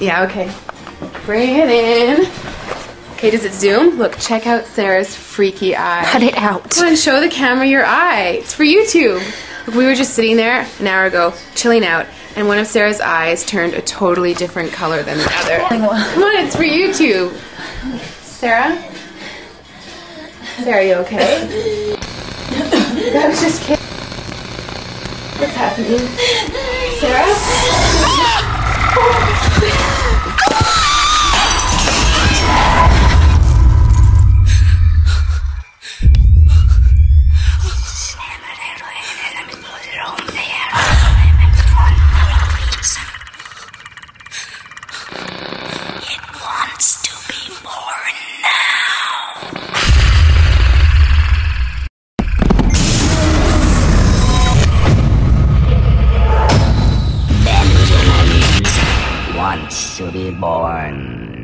Yeah, okay. Bring it in. Okay, does it zoom? Look, check out Sarah's freaky eye. Cut it out. Come on, show the camera your eye. It's for YouTube. Look, we were just sitting there an hour ago, chilling out, and one of Sarah's eyes turned a totally different color than the other. Come on, it's for YouTube. Sarah? Sarah, you okay? I was just kidding. What's happening? Sarah? It wants to be born now. Benjamin wants to be born